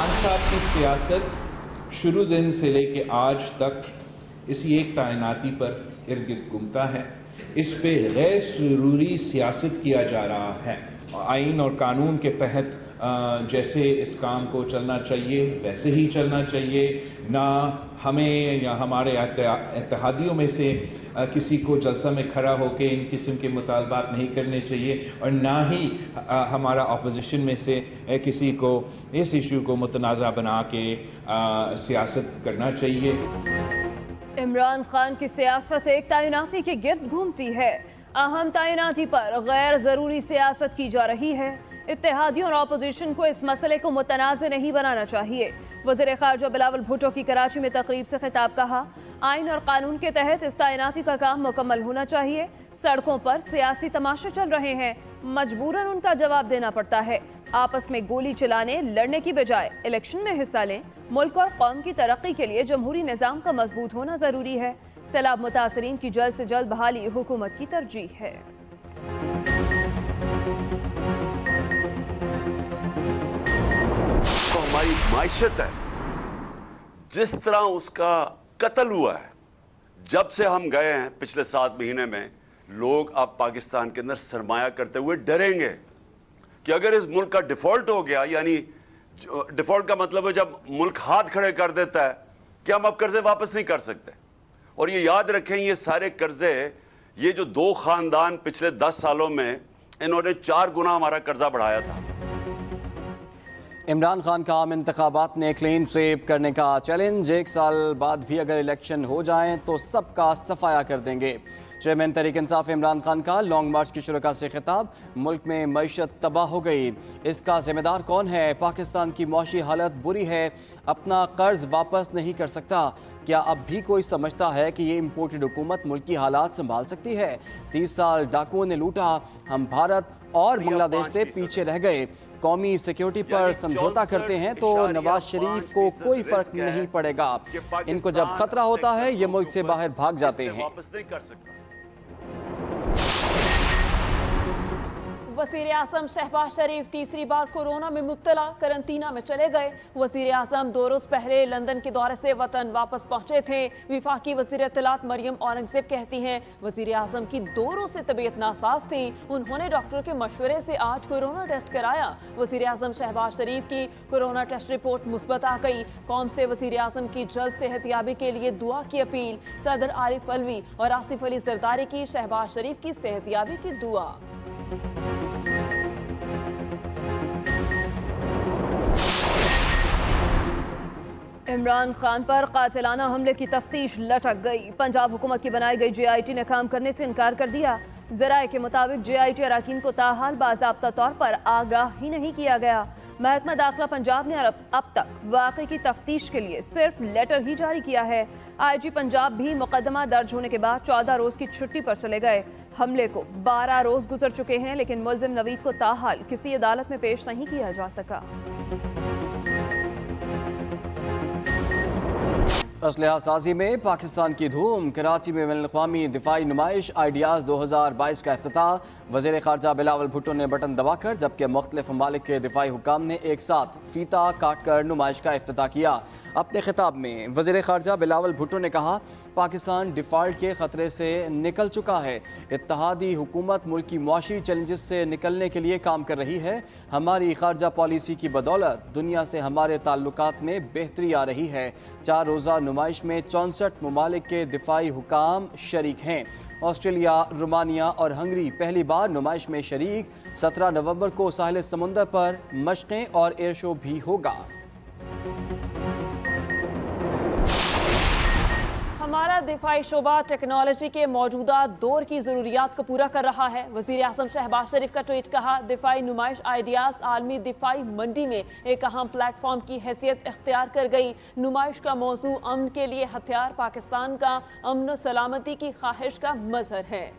खान साहब की सियासत शुरू दिन से लेके आज तक इसी एक तैनाती पर इर्द गिर्द घूमता है। इस पे गैर ज़रूरी सियासत किया जा रहा है। आइन और कानून के तहत जैसे इस काम को चलना चाहिए वैसे ही चलना चाहिए। ना हमें या हमारे इत्तेहादियों में से किसी को जलसा में खड़ा होकर इन किस्म के मुतालबात नहीं करने चाहिए और ना ही हमारा अपोजिशन में से किसी को इस इशू को मुतनाज़ा बना के सियासत करना चाहिए। इमरान खान की सियासत एक तैनाती के गिर्द घूमती है। अहम तैनाती पर गैर ज़रूरी सियासत की जा रही है। इत्तेहादियों और अपोजिशन को इस मसले को मुतनाज़ नहीं बनाना चाहिए। वज़ीर ख़ारजा बिलावल भुट्टो की कराची में तकरीब से खिताब कहा, आइन और कानून के तहत इस तैनाती का काम मुकम्मल होना चाहिए। सड़कों पर सियासी तमाशे चल रहे हैं, मजबूरन उनका जवाब देना पड़ता है। आपस में गोली चलाने लड़ने की बजाय इलेक्शन में हिस्सा लें। मुल्क और कौम की तरक्की के लिए जमहूरी निज़ाम का मजबूत होना ज़रूरी है। सैलाब मुतासरीन की जल्द से जल्द बहाली हुकूमत की तरजीह है। तो हमारी मायशत है, जिस तरह उसका कत्ल हुआ है, जब से हम गए हैं पिछले 7 महीने में, लोग अब पाकिस्तान के अंदर सरमाया करते हुए डरेंगे कि अगर इस मुल्क का डिफॉल्ट हो गया, यानी डिफॉल्ट का मतलब है जब मुल्क हाथ खड़े कर देता है कि हम अब कर्जे वापस नहीं कर सकते। और ये याद रखें, ये सारे कर्जे, ये जो 2 खानदान पिछले 10 सालों में इन्होंने 4 गुना हमारा कर्जा बढ़ाया था। इमरान खान का आम इंतखाबात में क्लीन स्वीप करने का चैलेंज। 1 साल बाद भी अगर इलेक्शन हो जाएं तो सबका सफाया कर देंगे। चेयरमैन तहरीक इंसाफ इमरान खान का लॉन्ग मार्च की शुरुआत से खिताब, मुल्क में मईशत तबाह हो गई, इसका जिम्मेदार कौन है? पाकिस्तान की मौशी हालत बुरी है, अपना कर्ज वापस नहीं कर सकता। क्या अब भी कोई समझता है कि ये इम्पोर्टेड हुकूमत मुल्क की हालात संभाल सकती है? 30 साल डाकुओं ने लूटा, हम भारत और बांग्लादेश से पीछे रह गए। कौमी सिक्योरिटी पर समझौता करते हैं तो नवाज शरीफ को कोई फर्क नहीं पड़ेगा। इनको जब खतरा होता है ये मुल्क से बाहर भाग जाते हैं। वज़ीर आज़म शहबाज शरीफ तीसरी बार कोरोना में मुब्तला, करंतना में चले गए। वज़ीर आज़म 2 रोज़ पहले लंदन के दौरे से वतन वापस पहुंचे थे। विफाकी वज़ीर इत्तलात मरियम औरंगज़ेब कहती हैं, वज़ीर आज़म की 2 रोज़ से तबीयत नासाज थी, उन्होंने डॉक्टर के मशवरे से आज कोरोना टेस्ट कराया। वज़ीर आज़म शहबाज शरीफ की कोरोना टेस्ट रिपोर्ट मुस्बत आ गई। कौम से वज़ीर आज़म की जल्द सेहतयाबी के लिए दुआ की अपील। सदर आरिफ अलवी और आसिफ अली जरदारी की शहबाज शरीफ की सेहतयाबी की दुआ। इमरान खान पर कातिलाना हमले की तफ्तीश लटक गई। पंजाब हुकूमत की बनाई गई JIT ने काम करने से इनकार कर दिया। ज़राए के मुताबिक JIT अरकान को ताहाल बाज़ाब्ता तौर पर आगाह ही नहीं किया गया। महकमा दाखिला पंजाब ने अब तक वाक़े की तफ्तीश के लिए सिर्फ लेटर ही जारी किया है। IG पंजाब भी मुकदमा दर्ज होने के बाद 14 रोज़ की छुट्टी पर चले गए। हमले को 12 रोज़ गुजर चुके हैं, लेकिन मुल्ज़िम नवीद को ताहाल किसी अदालत में पेश नहीं किया जा सका। असलहा साजी में पाकिस्तान की धूम। कराची में बैनुल-अक़वामी दिफाई नुमाइश आइडियाज़ 2022 का इफ्तिताह। वज़ीर ख़ारजा बिलावल भुट्टो ने बटन दबाकर, जबकि मुख्तलिफ ममालिक के दिफाई हुकाम ने एक साथ फीता काट कर नुमाइश का इफ्तिताह किया। अपने खिताब में वज़ीर ख़ारजा बिलावल भुट्टो ने कहा, पाकिस्तान डिफ़ाल्ट के ख़तरे से निकल चुका है। इत्तेहादी हुकूमत मुल्क की मुआशी चैलेंजेस से निकलने के लिए काम कर रही है। हमारी ख़ारजा पॉलिसी की बदौलत दुनिया से हमारे ताल्लुकात में बेहतरी आ रही है। 4 रोज़ा नुमाइश में 64 ममालिक के दिफाई हुकाम शरीक हैं। ऑस्ट्रेलिया, रोमानिया और हंगरी पहली बार नुमाइश में शरीक। 17 नवंबर को साहिल समुंदर पर मशक़ें और एयर शो भी होगा। हमारा दिफाई शोबा टेक्नोलॉजी के मौजूदा दौर की ज़रूरियात को पूरा कर रहा है। वज़ीर आज़म शहबाज शरीफ का ट्वीट कहा, दिफाई नुमाइश आइडियाज़ आलमी दिफाई मंडी में एक अहम प्लेटफॉर्म की हैसियत इख्तियार कर गई। नुमाइश का मौजू अमन के लिए हथियार, पाकिस्तान का अमन और सलामती की ख्वाहिश का मज़हर है।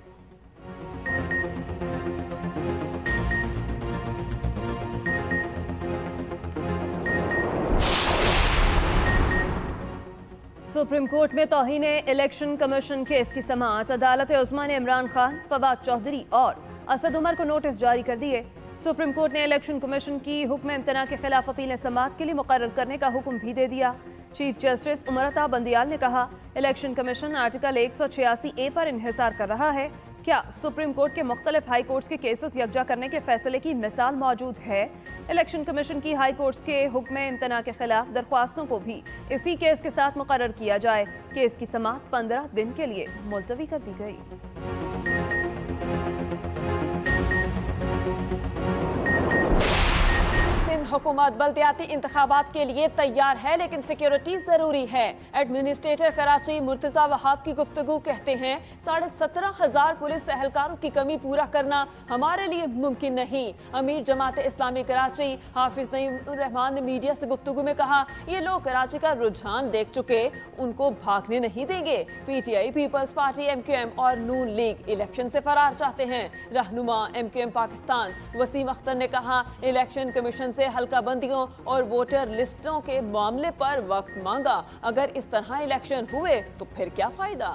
सुप्रीम कोर्ट में तौहीन इलेक्शन कमीशन केस की समाअत। अदालत उज़्मा ने इमरान खान, फवाद चौधरी और असद उमर को नोटिस जारी कर दिए। सुप्रीम कोर्ट ने इलेक्शन कमीशन की हुक्म इम्तना के खिलाफ अपीलें समाअत के लिए मुकर्रर करने का हुक्म भी दे दिया। चीफ जस्टिस उमरता बंदियाल ने कहा, इलेक्शन कमीशन आर्टिकल 186A पर इन्हिसार कर रहा है। क्या सुप्रीम कोर्ट के मुख्तलिफ हाई कोर्ट्स के केसेस यकजा करने के फैसले की मिसाल मौजूद है? इलेक्शन कमीशन की हाई कोर्ट्स के हुक्म इम्तना के खिलाफ दरख्वास्तों को भी इसी केस के साथ मुकर्रर किया जाए। केस की समाअत 15 दिन के लिए मुलतवी कर दी गई। हुकूमत बल्दियाती इंतखाबात के लिए तैयार है, लेकिन सिक्योरिटी जरूरी है। एडमिनिस्ट्रेटर कराची मुर्तजा वहाब की गुफ्तगू कहते हैं, 17,500 पुलिस एहलकारों की कमी पूरा करना हमारे लिए मुमकिन नहीं। अमीर जमात इस्लामी कराची हाफिज नईम रहमान ने मीडिया से गुफ्तगू में कहा, ये लोग कराची का रुझान देख चुके, उनको भागने नहीं देंगे। PTI, पीपल्स पार्टी, MQM और नून लीग इलेक्शन से फरार चाहते हैं। रहनुमा MQM पाकिस्तान वसीम अख्तर ने कहा, इलेक्शन कमीशन से हल्का बंदियों और वोटर लिस्टों के मामले पर वक्त मांगा। अगर इस तरह इलेक्शन हुए तो फिर क्या फायदा?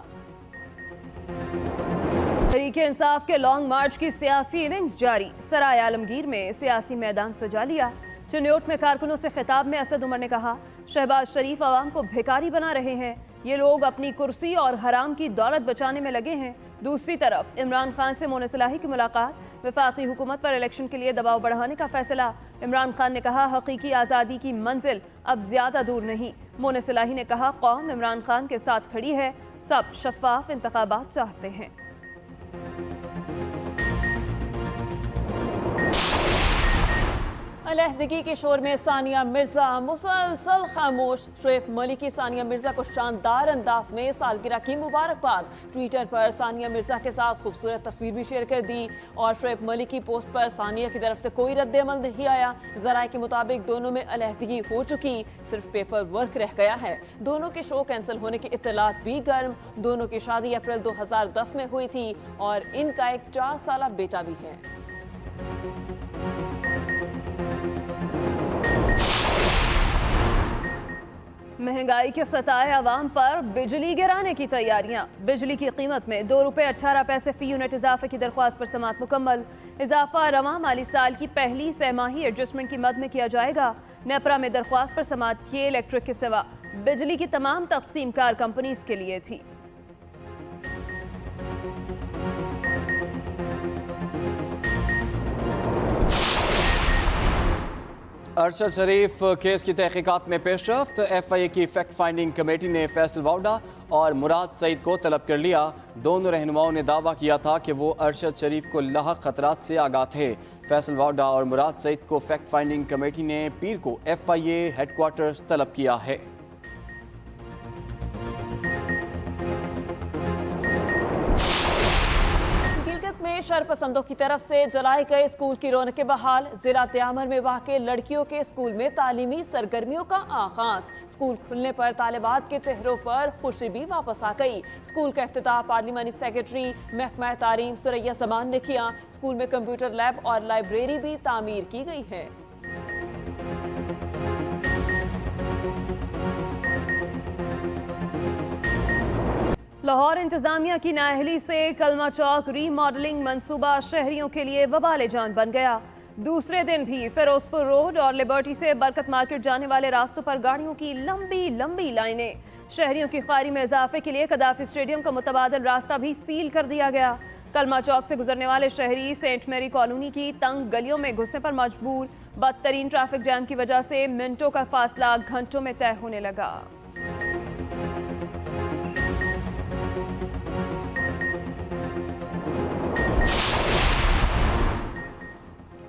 तहरीक इंसाफ के लॉन्ग मार्च की सियासी इनिंग्स जारी। सराय आलमगीर में सियासी मैदान सजा लिया। चिन्योट में कारकुनों से खिताब में असद उमर ने कहा, शहबाज शरीफ अवाम को भिखारी बना रहे हैं। ये लोग अपनी कुर्सी और हराम की दौलत बचाने में लगे हैं। दूसरी तरफ इमरान खान से मोन सलाही की मुलाकात, वफाकी हुकूमत पर इलेक्शन के लिए दबाव बढ़ाने का फैसला। इमरान खान ने कहा, हकीकी आज़ादी की मंजिल अब ज्यादा दूर नहीं। मोन सलाही ने कहा, कौम इमरान खान के साथ खड़ी है, सब शफाफ इंतखाबात चाहते हैं। अलहदगी के शोर में सानिया मिर्जा मुसलसल खामोश। शोएब मलिक की सानिया मिर्जा को शानदार अंदाज में सालगिरह की मुबारकबाद। ट्विटर पर सानिया मिर्जा के साथ खूबसूरत तस्वीर भी शेयर कर दी और शोएब मलिक की पोस्ट पर सानिया की तरफ से कोई रद्द-ए-अमल नहीं आया। ज़राए के मुताबिक दोनों में अलहदगी हो चुकी, सिर्फ पेपर वर्क रह गया है। दोनों के शो कैंसिल होने की इत्तलात भी गर्म। दोनों की शादी अप्रैल 2010 में हुई थी और इनका एक 4 साला बेटा भी है। महंगाई के सताए अवाम पर बिजली गिराने की तैयारियां। बिजली की कीमत में 2 रुपये 18 पैसे फी यूनिट इजाफे की दरख्वास्त पर समाअत मुकम्मल। इजाफा रवां माली साल की पहली सहमाही एडजस्टमेंट की मद में किया जाएगा। नेपरा में दरख्वास्त पर समाअत किए इलेक्ट्रिक के सिवा बिजली की तमाम तकसीम कार कंपनीज के लिए थी। अरशद शरीफ केस की तहकीकात में पेशरफ्त। FIA की फैक्ट फाइंडिंग कमेटी ने फैसल वाउडा और मुराद सईद को तलब कर लिया। दोनों रहनुमाओं ने दावा किया था कि वो अरशद शरीफ को लाहक खतरात से आगाह थे। फैसल वाउडा और मुराद सईद को फैक्ट फाइंडिंग कमेटी ने पीर को FIA हेडक्वार्टर्स तलब किया है। शरपसंदों की तरफ से जलाए गए स्कूल की रौनक बहाल। जिला त्यामर में वाक़े लड़कियों के स्कूल में तालीमी सरगर्मियों का आगाज। स्कूल खुलने पर तालिबात के चेहरों पर खुशी भी वापस आ गई। स्कूल का इफ्तिताह पार्लिमानी सेक्रेटरी महकमा तालीम सुरैया जमान ने किया। स्कूल में कंप्यूटर लैब और लाइब्रेरी भी तामीर की गई है। लाहौर इंतजामिया की नाअहली से कलमा चौक रीमॉडलिंग मंसूबा शहरियों के लिए वबाले जान बन गया। दूसरे दिन भी फिरोजपुर रोड और लिबर्टी से बरकत मार्केट जाने वाले रास्तों पर गाड़ियों की लंबी लंबी लाइनें। शहरियों की ख्वारी में इजाफे के लिए कदाफी स्टेडियम का मुतबादिल रास्ता भी सील कर दिया गया। कलमा चौक से गुजरने वाले शहरी सेंट मेरी कॉलोनी की तंग गलियों में घुसने पर मजबूर। बदतरीन ट्रैफिक जैम की वजह से मिनटों का फासला घंटों में तय होने लगा।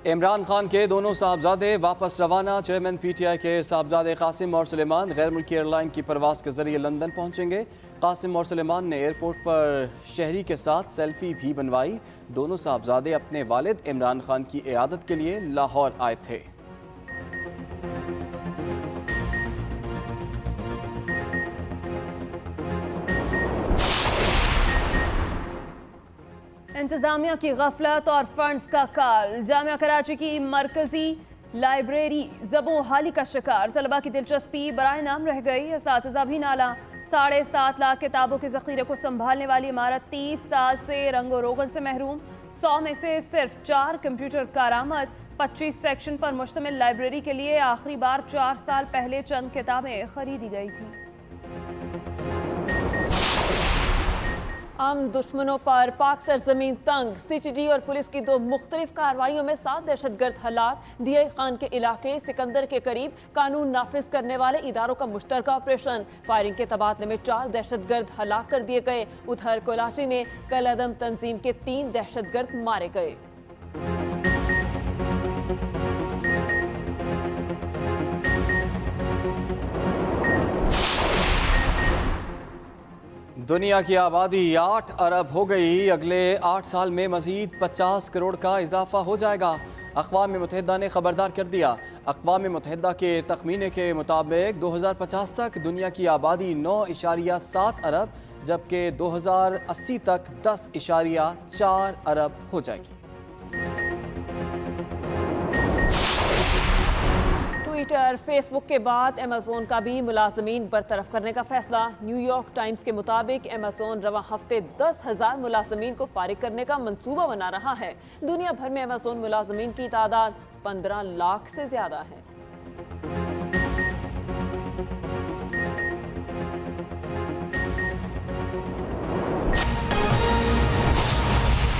इमरान खान के दोनों साहबजादे वापस रवाना। चेयरमैन PTI के साहबजादे कासिम और सुलेमान गैर मुल्की एयरलाइन की परवाज़ के जरिए लंदन पहुंचेंगे। कासिम और सुलेमान ने एयरपोर्ट पर शहरी के साथ सेल्फी भी बनवाई। दोनों साहबजादे अपने वालिद इमरान खान की इयादत के लिए लाहौर आए थे। इंतजामिया की गफलत और फंड्स का काल। जामिया कराची की मरकजी लाइब्रेरी ज़बों हाली का शिकार। तलबा की दिलचस्पी बराए नाम रह गई। असातिज़ा भी नाला। 7.5 लाख किताबों के ज़ख़ीरे को संभालने वाली इमारत 30 साल से रंगो रोगन से महरूम। 100 में से सिर्फ 4 कंप्यूटर कारामद। 25 सेक्शन पर मुश्तमिल लाइब्रेरी के लिए आखिरी बार 4 साल पहले चंद किताबें खरीदी गई थी। हम दुश्मनों पर पाक सरजमीन तंग। CTD और पुलिस की 2 मुख्तलिफ कार्रवाइयों में 7 दहशतगर्द हलाक। DI खान के इलाके सिकंदर के करीब कानून नाफिज करने वाले इदारों का मुश्तरका ऑपरेशन। फायरिंग के तबादले में 4 दहशतगर्द हलाक कर दिए गए। उधर कोलाची में कल अदम तंजीम के 3 दहशतगर्द मारे गए। दुनिया की आबादी 8 अरब हो गई। अगले 8 साल में मजीद 50 करोड़ का इजाफा हो जाएगा। अक़वाम मुत्तहिदा ने खबरदार कर दिया। अक़वाम मुत्तहिदा के तखमीने के मुताबिक 2050 तक दुनिया की आबादी 9.7 अरब जबकि 2080 तक 10.4 अरब हो जाएगी। ट्विटर, फेसबुक के बाद अमेज़न का भी मुलाजमीन बरतरफ करने का फैसला। न्यूयॉर्क टाइम्स के मुताबिक अमेज़न रवा हफ्ते 10,000 मुलाजमीन को फारिग करने का मंसूबा बना रहा है। दुनिया भर में अमेज़न मुलाजमीन की तादाद 15 लाख से ज्यादा है।